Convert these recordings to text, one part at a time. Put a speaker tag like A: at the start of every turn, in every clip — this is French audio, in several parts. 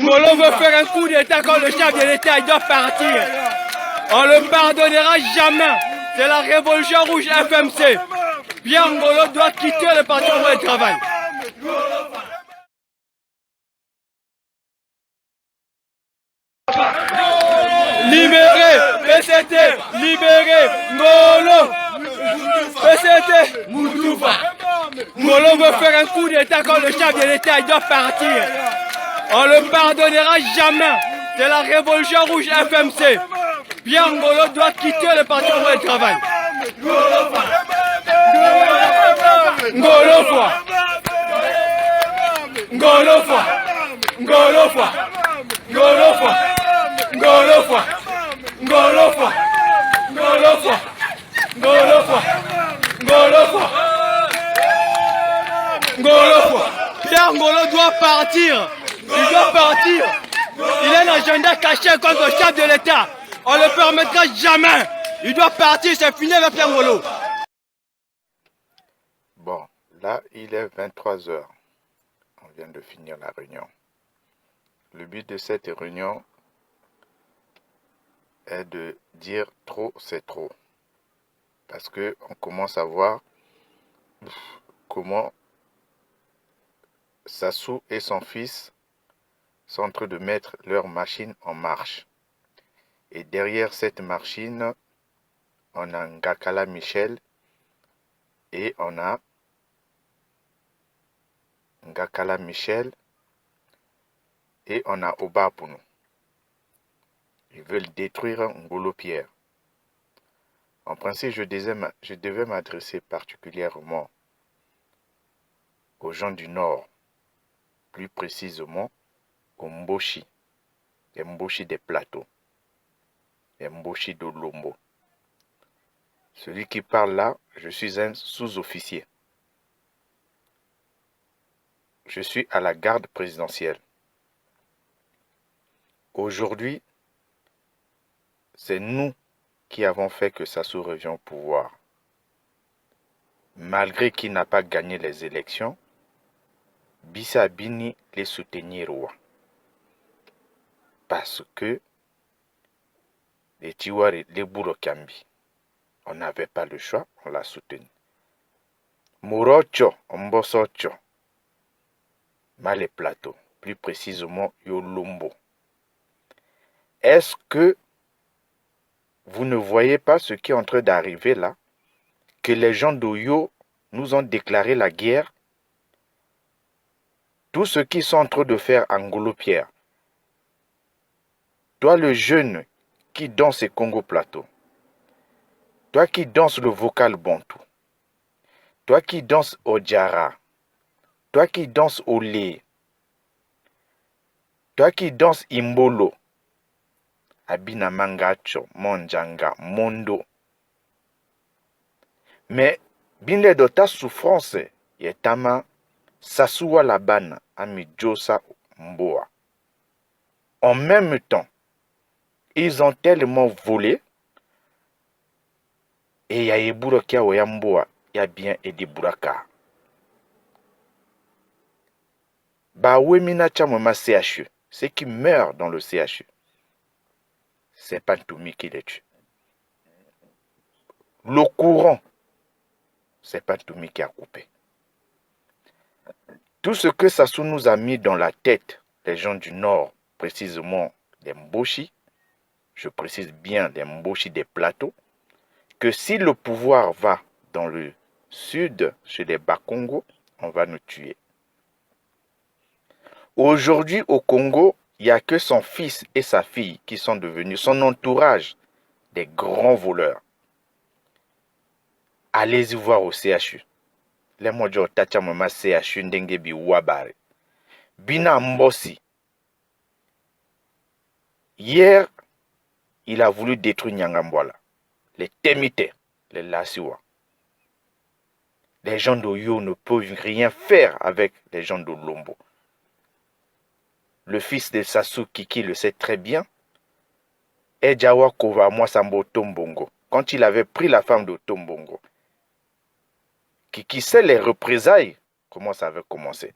A: Ngolo veut faire un coup d'état quand le chef de l'État doit partir. On ne le pardonnera jamais. C'est la révolution rouge FMC. Pierre Ngolo doit quitter le parti pour le travail. Libéré, PCT, libéré, Ngolo, PCT, Moutoufa. Ngolo veut faire un coup d'état quand le chef de l'État doit partir. On ne le pardonnera jamais. C'est la révolution rouge FMC. Pierre Ngolo doit quitter le parti pour le travail. Ngolo foi. Ngolo foi. Ngolo foi. Ngolo foi. Ngolo foi. Ngolo foi. Ngolo foi. Ngolo foi. Ngolo foi. Ngolo foi. Pierre Ngolo doit partir. Il doit partir. Il a un agenda caché contre le chef de l'État. On ne le permettra jamais. Il doit partir, c'est fini avec Pierre Ngolo.
B: Bon, là, il est 23 heures. On vient de finir la réunion. Le but de cette réunion est de dire trop, c'est trop. Parce que on commence à voir comment Sassou et son fils sont en train de mettre leur machine en marche. Et derrière cette machine, on a Ngakala Michel et on a Ngakala Michel et on a Obapunu. Ils veulent détruire Ngolo Pierre. En principe, je devais m'adresser particulièrement aux gens du Nord, plus précisément aux Mboshi, les Mboshi des plateaux, les Mboshi de Lombo. Celui qui parle là, je suis un sous-officier. Je suis à la garde présidentielle. Aujourd'hui, c'est nous qui avons fait que Sassou revient au pouvoir. Malgré qu'il n'a pas gagné les élections, Bisa Bini les soutenir. Parce que les Tiwari, les Burokambi, on n'avait pas le choix, on l'a soutenu. Morocho, Mbosocho, Malé Plateau, plus précisément Yolombo. Est-ce que vous ne voyez pas ce qui est en train d'arriver là? Que les gens d'Oyo nous ont déclaré la guerre? Tout ce qu'ils sont en train de faire à Ngolo Pierre. Toi le jeune qui danse au Congo Plateau. Toi qui danses le vocal bantou. Toi qui danses au Djara. Toi qui danses au lait. Toi qui danses Imbolo. Abina Mangacho, Monjanga, Mondo. Mais, binde de ta souffrance, yetama, Sassou Labana, Ami Josa Mboa. En même temps, ils ont tellement volé, et ya Eburokia Oyamboa, ya bien Edi Buraka. Ba Wemina Chamoma CHU, ceux qui meurent dans le CHU, c'est pas Toumi qui les tue. Le courant, c'est pas Toumi qui a coupé. Tout ce que Sassou nous a mis dans la tête, les gens du Nord, précisément les Mboshi, je précise bien les Mboshi des plateaux, que si le pouvoir va dans le sud, chez les Bakongo, on va nous tuer. Aujourd'hui au Congo, il n'y a que son fils et sa fille qui sont devenus son entourage des grands voleurs. Allez-y voir au CHU. Les mojo tacha mama CHU ndenge bi wabare. Bina Mbossi. Hier, il a voulu détruire Nyangambwala. Les Temite, les Lassiwa. Les gens d'Oyo ne peuvent rien faire avec les gens de Lombo. Le fils de Sassou Kiki le sait très bien. Ejawa Kova Mwasambo Tombongo. Quand il avait pris la femme de Tombongo. Kiki sait les représailles, comment ça avait commencé.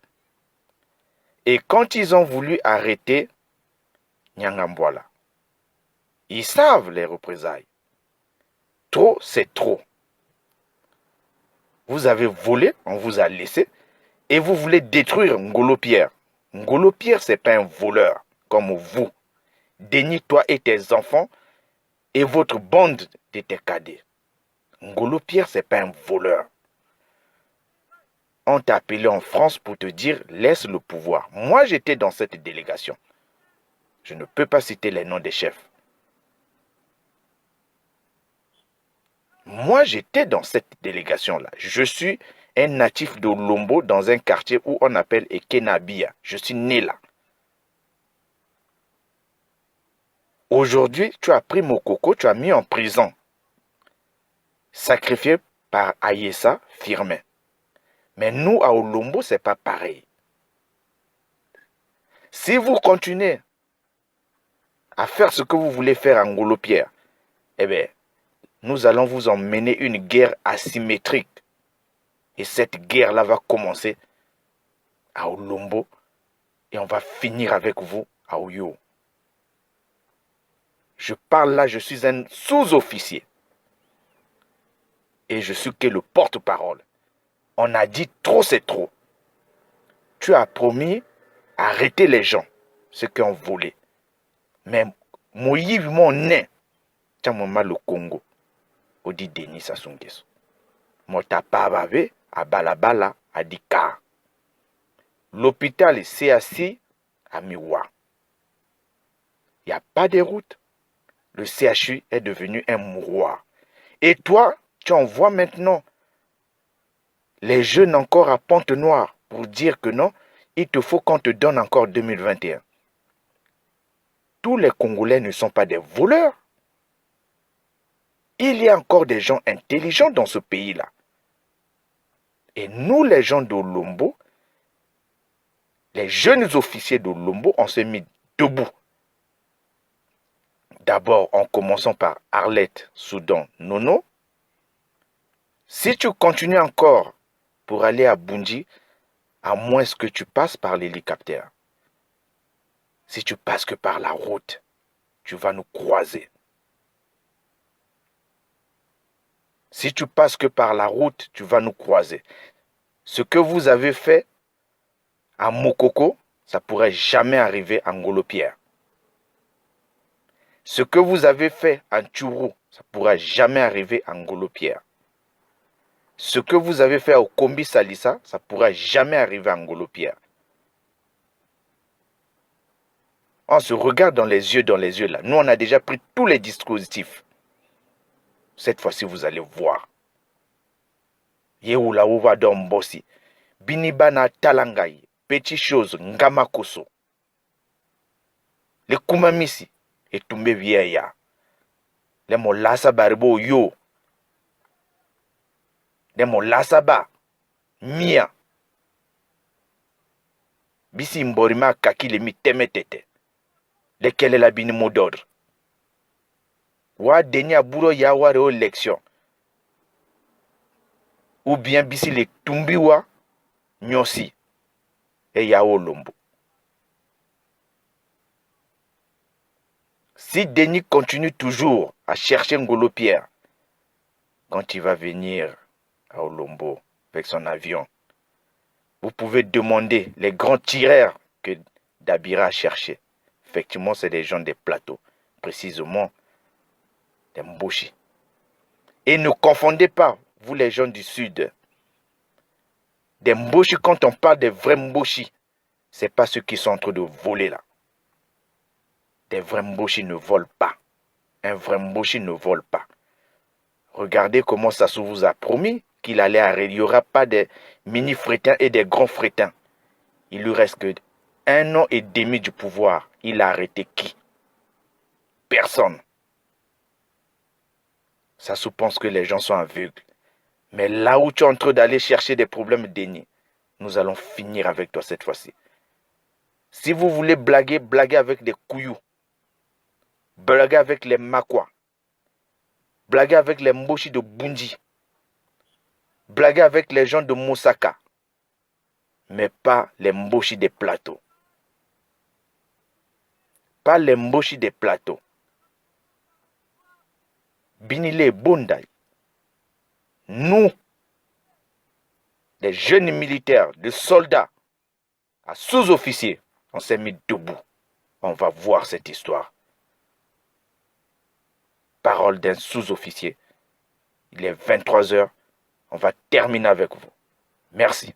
B: Et quand ils ont voulu arrêter Nyangambwala. Ils savent les représailles. Trop, c'est trop. Vous avez volé, on vous a laissé, et vous voulez détruire Ngolo Pierre. Ngolo Pierre, c'est pas un voleur, comme vous. Dénie toi et tes enfants, et votre bande de tes cadets. Ngolo Pierre, c'est pas un voleur. On t'a appelé en France pour te dire, laisse le pouvoir. Moi, j'étais dans cette délégation. Je ne peux pas citer les noms des chefs. Moi, j'étais dans cette délégation-là. Je suis un natif de Lombo dans un quartier où on appelle Ekenabia. Je suis né là. Aujourd'hui, tu as pris Mokoko, tu as mis en prison. Sacrifié par Ayessa Firmin. Mais nous, à Olombo, ce n'est pas pareil. Si vous continuez à faire ce que vous voulez faire à Ngolo Pierre, eh bien, nous allons vous emmener une guerre asymétrique. Et cette guerre-là va commencer à Olombo et on va finir avec vous à Oyo. Je parle là, je suis un sous-officier. Et je suis que le porte-parole. On a dit trop, c'est trop. Tu as promis arrêter les gens, ceux qui ont volé. Mais Moïse, mon nez, tu as mal le Congo. On dit Denis Sassou Nguesso. Mota Pababe, à Balabala, à Dika. L'hôpital CHU à Miwa. Il n'y a pas de route. Le CHU est devenu un mouroir. Et toi, tu envoies maintenant les jeunes encore à Pont-Noire pour dire que non, il te faut qu'on te donne encore 2021. Tous les Congolais ne sont pas des voleurs. Il y a encore des gens intelligents dans ce pays-là. Et nous, les gens de Lombo, les jeunes officiers de Lombo, on s'est mis debout. D'abord, en commençant par Arlette Soudan Nono. Si tu continues encore pour aller à Bunji, à moins que tu passes par l'hélicoptère. Si tu passes que par la route, tu vas nous croiser. Si tu passes que par la route, tu vas nous croiser. Ce que vous avez fait à Mokoko, ça ne pourrait jamais arriver à Ngolo Pierre. Ce que vous avez fait à Tchourou, ça ne pourra jamais arriver à Ngolo Pierre. Ce que vous avez fait au Kombi Salissa, ça ne pourra jamais arriver à Ngolo Pierre. On se regarde dans les yeux là. Nous, on a déjà pris tous les dispositifs. Cette fois-ci, vous allez voir. Yeoula Ouva Dombosi. Binibana Talangai. Petit chose, Ngamakoso. Le Kumamisi. Et Toumbe Vieya. Le Molasa Barbo Yo. Le Molasa Ba. Mia. Bisi Mborima Kaki le mi temetete. Lequel est la bini mot d'ordre. Wa denya buro ya ware o élection. Ou bien bisi le tumbiwa nyosi. Et ya o lombo. Si Denis continue toujours à chercher Ngolo Pierre, quand il va venir à Olombo avec son avion, vous pouvez demander les grands tireurs que Dabira a cherchés. Effectivement, c'est des gens des plateaux, précisément des Mboshi. Et ne confondez pas, vous les gens du sud, des Mboshi, quand on parle des vrais Mboshi, ce n'est pas ceux qui sont en train de voler là. Des vrais Mboshi ne volent pas. Un vrai Mboshi ne vole pas. Regardez comment Sassou vous a promis qu'il allait arrêter. Il n'y aura pas des mini-frétins et des grands frétins. Il lui reste que 1 an et demi du pouvoir. Il a arrêté qui? Personne. Sassou pense que les gens sont aveugles. Mais là où tu es en train d'aller chercher des problèmes déniés, nous allons finir avec toi cette fois-ci. Si vous voulez blaguer, blaguez avec des couillous. Blaguez avec les Makwa. Blaguez avec les Mboshi de Bunji. Blaguez avec les gens de Moussaka. Mais pas les Mboshi des plateaux. pas l'embauche des plateaux. Binile Bondai, nous, les jeunes militaires, les soldats, à sous-officiers, on s'est mis debout. On va voir cette histoire. Parole d'un sous-officier. Il est 23 h. On va terminer avec vous. Merci.